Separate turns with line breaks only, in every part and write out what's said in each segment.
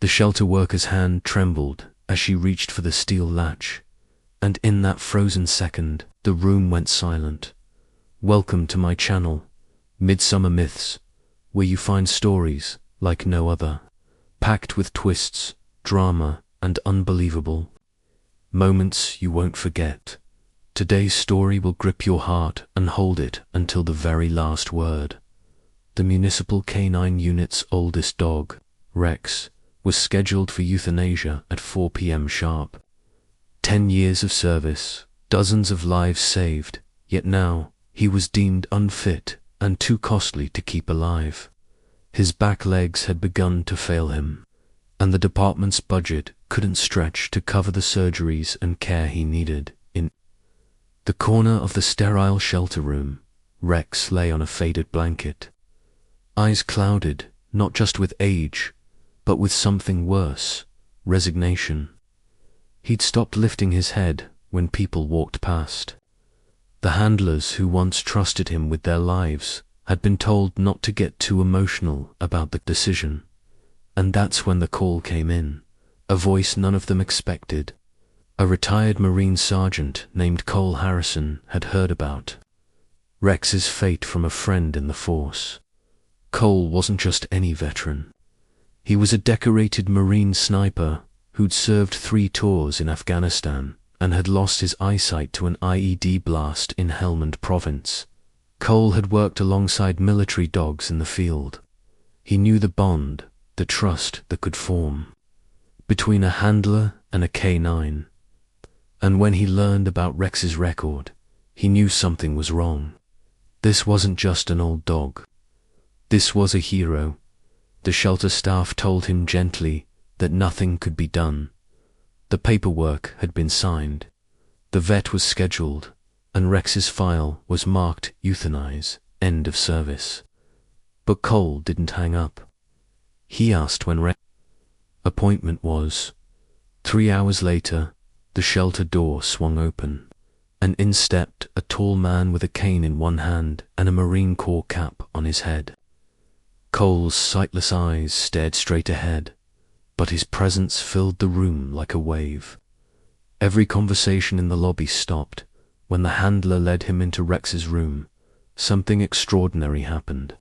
The shelter worker's hand trembled as she reached for the steel latch, and in that frozen second, the room went silent. Welcome to my channel, Midsummer Myths, where you find stories like no other, packed with twists, drama, and unbelievable moments you won't forget. Today's story will grip your heart and hold it until the very last word. The municipal canine unit's oldest dog, Rex, was scheduled for euthanasia at 4 p.m. sharp. 10 years of service, dozens of lives saved, yet now he was deemed unfit and too costly to keep alive. His back legs had begun to fail him, and the department's budget couldn't stretch to cover the surgeries and care he needed. In the corner of the sterile shelter room, Rex lay on a faded blanket, eyes clouded not just with age, but with something worse, resignation. He'd stopped lifting his head when people walked past. The handlers who once trusted him with their lives had been told not to get too emotional about the decision. And that's when the call came in, a voice none of them expected. A retired Marine sergeant named Cole Harrison had heard about Rex's fate from a friend in the force. Cole wasn't just any veteran. He was a decorated Marine sniper who'd served 3 tours in Afghanistan and had lost his eyesight to an IED blast in Helmand Province. Cole had worked alongside military dogs in the field. He knew the bond, the trust that could form between a handler and a canine. And when he learned about Rex's record, he knew something was wrong. This wasn't just an old dog. This was a hero. The shelter staff told him gently that nothing could be done. The paperwork had been signed. The vet was scheduled, and Rex's file was marked euthanize, end of service. But Cole didn't hang up. He asked when Rex's appointment was. 3 hours later, the shelter door swung open, and in stepped a tall man with a cane in one hand and a Marine Corps cap on his head. Cole's sightless eyes stared straight ahead, but his presence filled the room like a wave. Every conversation in the lobby stopped. When the handler led him into Rex's room, something extraordinary happened.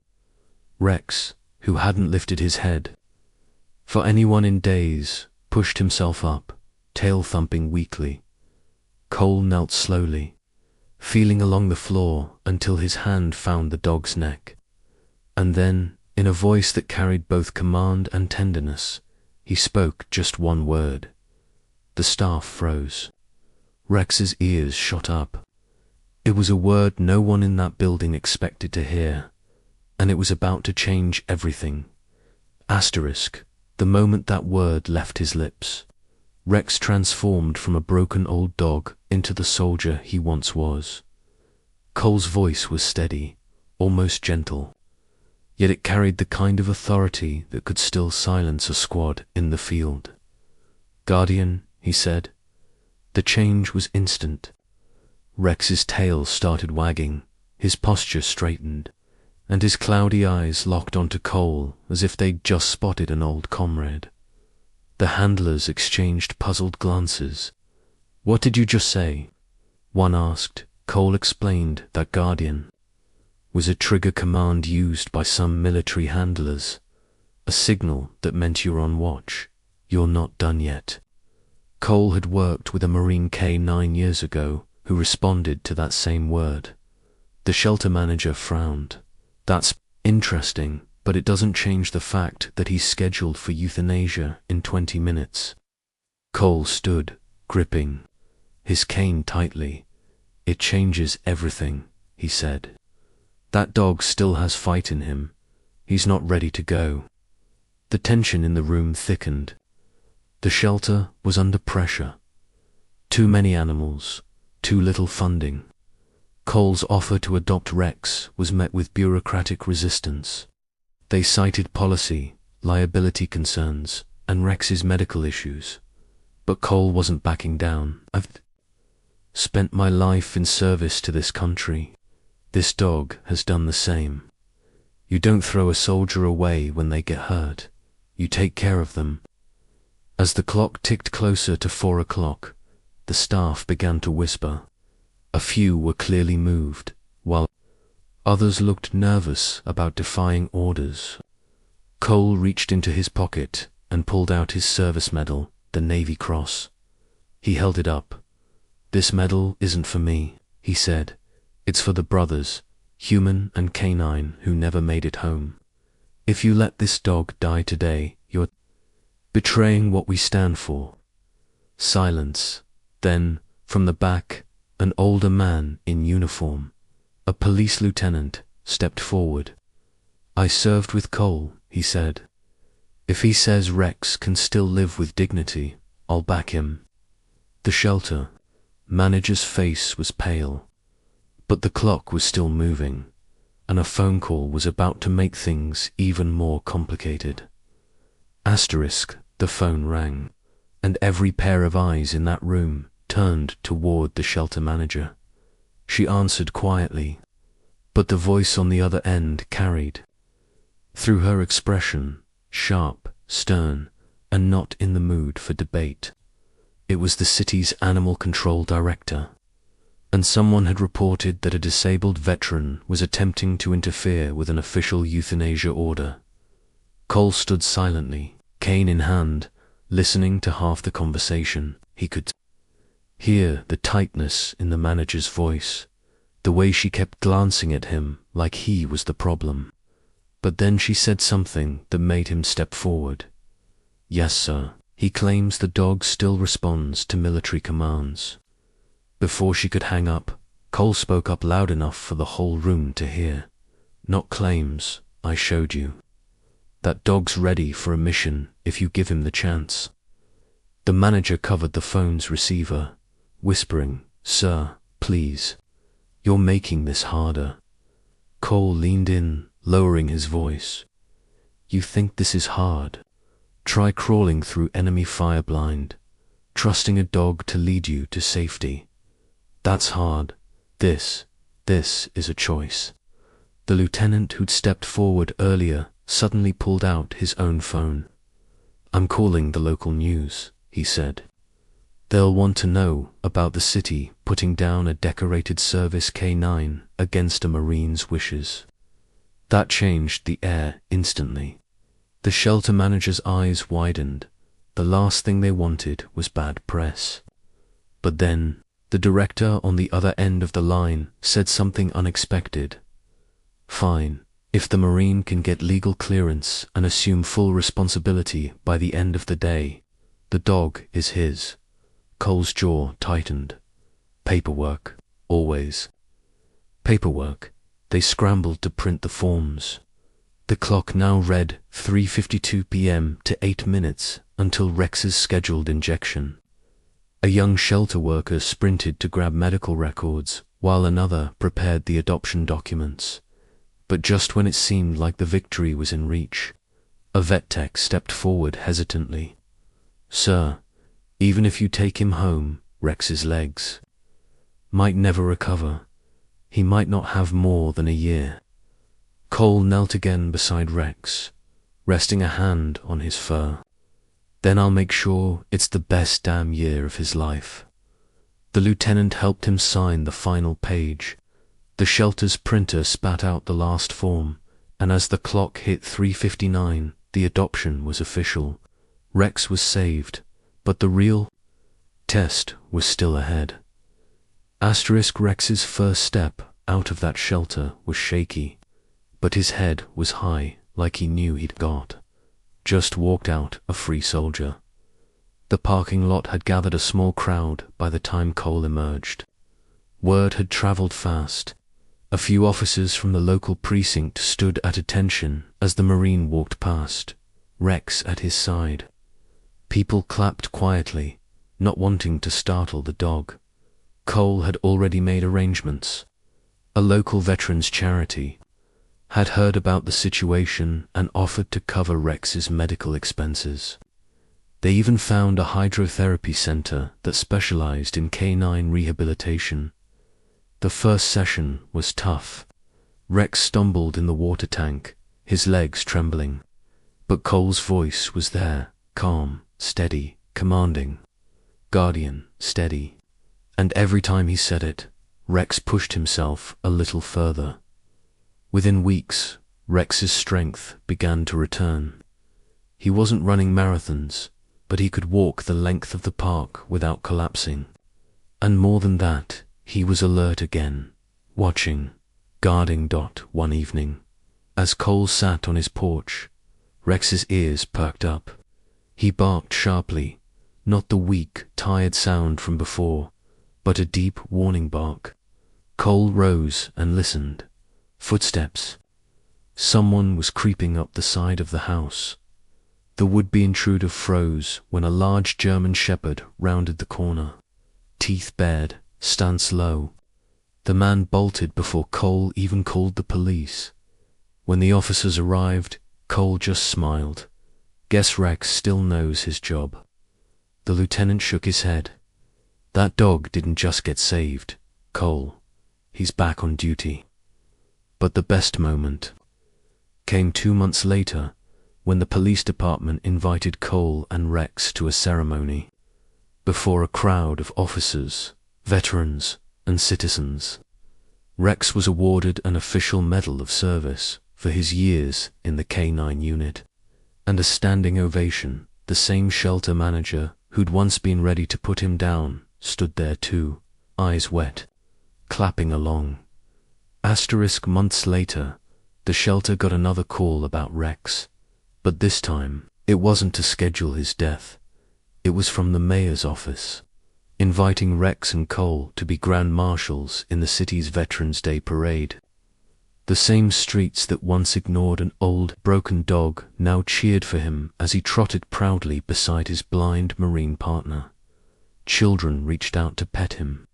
Rex, who hadn't lifted his head for anyone in days, pushed himself up, tail thumping weakly. Cole knelt slowly, feeling along the floor until his hand found the dog's neck. And then, in a voice that carried both command and tenderness, he spoke just one word. The staff froze. Rex's ears shot up. It was a word no one in that building expected to hear, and it was about to change everything. Asterisk, the moment that word left his lips, Rex transformed from a broken old dog into the soldier he once was. Cole's voice was steady, almost gentle, yet it carried the kind of authority that could still silence a squad in the field. "Guardian," he said. The change was instant. Rex's tail started wagging, his posture straightened, and his cloudy eyes locked onto Cole as if they'd just spotted an old comrade. The handlers exchanged puzzled glances. "What did you just say?" one asked. Cole explained that Guardian was a trigger command used by some military handlers, a signal that meant you're on watch, you're not done yet. Cole had worked with a Marine K9 years ago who responded to that same word. The shelter manager frowned. "That's interesting, but it doesn't change the fact that he's scheduled for euthanasia in 20 minutes. Cole stood, gripping his cane tightly. "It changes everything," he said. "That dog still has fight in him. He's not ready to go." The tension in the room thickened. The shelter was under pressure. Too many animals, too little funding. Cole's offer to adopt Rex was met with bureaucratic resistance. They cited policy, liability concerns, and Rex's medical issues. But Cole wasn't backing down. "I've spent my life in service to this country. This dog has done the same. You don't throw a soldier away when they get hurt. You take care of them, As the clock ticked closer to 4 o'clock, the staff began to whisper. A few were clearly moved, while others looked nervous about defying orders. Cole reached into his pocket and pulled out his service medal, the Navy Cross. He held it up. "This medal isn't for me," he said. "It's for the brothers, human and canine, who never made it home. If you let this dog die today, you're betraying what we stand for." Silence. Then, from the back, an older man in uniform, a police lieutenant, stepped forward. "I served with Cole," he said. "If he says Rex can still live with dignity, I'll back him." The shelter manager's face was pale, but the clock was still moving, and a phone call was about to make things even more complicated. The phone rang, and every pair of eyes in that room turned toward the shelter manager. She answered quietly, but the voice on the other end carried. Through her expression, sharp, stern, and not in the mood for debate. It was the city's animal control director, and someone had reported that a disabled veteran was attempting to interfere with an official euthanasia order. Cole stood silently, cane in hand, listening to half the conversation. He could hear the tightness in the manager's voice, the way she kept glancing at him like he was the problem. But then she said something that made him step forward. "Yes, sir. He claims the dog still responds to military commands." Before she could hang up, Cole spoke up loud enough for the whole room to hear. "Not claims, I showed you. That dog's ready for a mission if you give him the chance." The manager covered the phone's receiver, whispering, "Sir, please. You're making this harder." Cole leaned in, lowering his voice. "You think this is hard? Try crawling through enemy fire blind, trusting a dog to lead you to safety. That's hard. This is a choice." The lieutenant who'd stepped forward earlier suddenly pulled out his own phone. "I'm calling the local news," he said. "They'll want to know about the city putting down a decorated service canine against a Marine's wishes." That changed the air instantly. The shelter manager's eyes widened. The last thing they wanted was bad press. But then, the director on the other end of the line said something unexpected. "Fine. If the Marine can get legal clearance and assume full responsibility by the end of the day, the dog is his." Cole's jaw tightened. Paperwork, always. Paperwork. They scrambled to print the forms. The clock now read 3:52 p.m. to 8 minutes until Rex's scheduled injection. A young shelter worker sprinted to grab medical records, while another prepared the adoption documents. But just when it seemed like the victory was in reach, a vet tech stepped forward hesitantly. "Sir, even if you take him home, Rex's legs might never recover. He might not have more than a year." Cole knelt again beside Rex, resting a hand on his fur. "Then I'll make sure it's the best damn year of his life." The lieutenant helped him sign the final page. The shelter's printer spat out the last form, and as the clock hit 3:59, the adoption was official. Rex was saved, but the real test was still ahead. Rex's first step out of that shelter was shaky, but his head was high like he knew he'd just walked out a free soldier. The parking lot had gathered a small crowd by the time Cole emerged. Word had traveled fast. A few officers from the local precinct stood at attention as the Marine walked past, Rex at his side. People clapped quietly, not wanting to startle the dog. Cole had already made arrangements. A local veterans charity had heard about the situation and offered to cover Rex's medical expenses. They even found a hydrotherapy center that specialized in canine rehabilitation. The first session was tough. Rex stumbled in the water tank, his legs trembling. But Cole's voice was there, calm, steady, commanding. Guardian, steady. And every time he said it, Rex pushed himself a little further. Within weeks, Rex's strength began to return. He wasn't running marathons, but he could walk the length of the park without collapsing. And more than that, he was alert again, watching, guarding. One evening, as Cole sat on his porch, Rex's ears perked up. He barked sharply, not the weak, tired sound from before, but a deep, warning bark. Cole rose and listened. Footsteps. Someone was creeping up the side of the house. The would-be intruder froze when a large German shepherd rounded the corner. Teeth bared, stance low. The man bolted before Cole even called the police. When the officers arrived, Cole just smiled. Guess Rex still knows his job. The lieutenant shook his head. That dog didn't just get saved, Cole. He's back on duty. But the best moment came 2 months later, when the police department invited Cole and Rex to a ceremony before a crowd of officers, veterans, and citizens. Rex was awarded an official Medal of Service for his years in the canine unit, and a standing ovation. The same shelter manager who'd once been ready to put him down stood there too, eyes wet, clapping along. Months later, the shelter got another call about Rex, but this time, it wasn't to schedule his death. It was from the mayor's office, inviting Rex and Cole to be grand marshals in the city's Veterans Day parade. The same streets that once ignored an old, broken dog now cheered for him as he trotted proudly beside his blind Marine partner. Children reached out to pet him.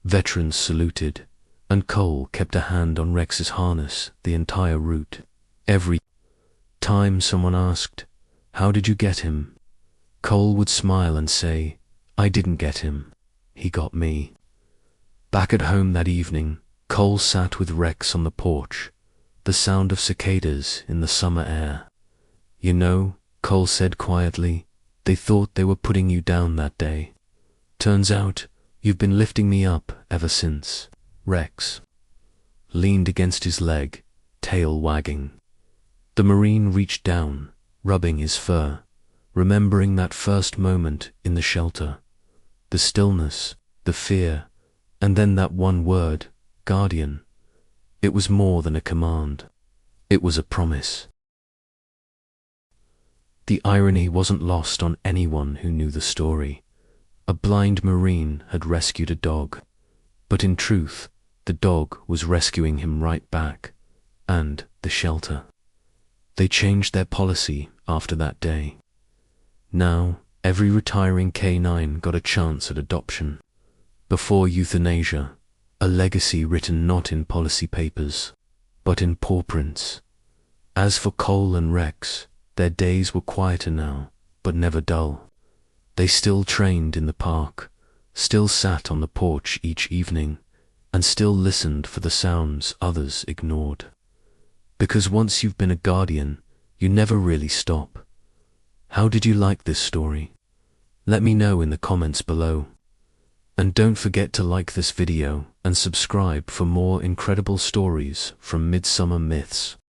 Veterans saluted, and Cole kept a hand on Rex's harness the entire route. Every time someone asked, "How did you get him?" Cole would smile and say, "I didn't get him. He got me." Back at home that evening, Cole sat with Rex on the porch, the sound of cicadas in the summer air. "You know," Cole said quietly, "they thought they were putting you down that day. Turns out, you've been lifting me up ever since." Rex leaned against his leg, tail wagging. The Marine reached down, rubbing his fur, remembering that first moment in the shelter. The stillness, the fear, and then that one word, guardian. It was more than a command. It was a promise. The irony wasn't lost on anyone who knew the story. A blind Marine had rescued a dog, but in truth, the dog was rescuing him right back, and the shelter. They changed their policy after that day. Now, every retiring canine got a chance at adoption. Before euthanasia, a legacy written not in policy papers, but in paw prints. As for Cole and Rex, their days were quieter now, but never dull. They still trained in the park, still sat on the porch each evening, and still listened for the sounds others ignored. Because once you've been a guardian, you never really stop. How did you like this story? Let me know in the comments below. And don't forget to like this video and subscribe for more incredible stories from Midsummer Myths.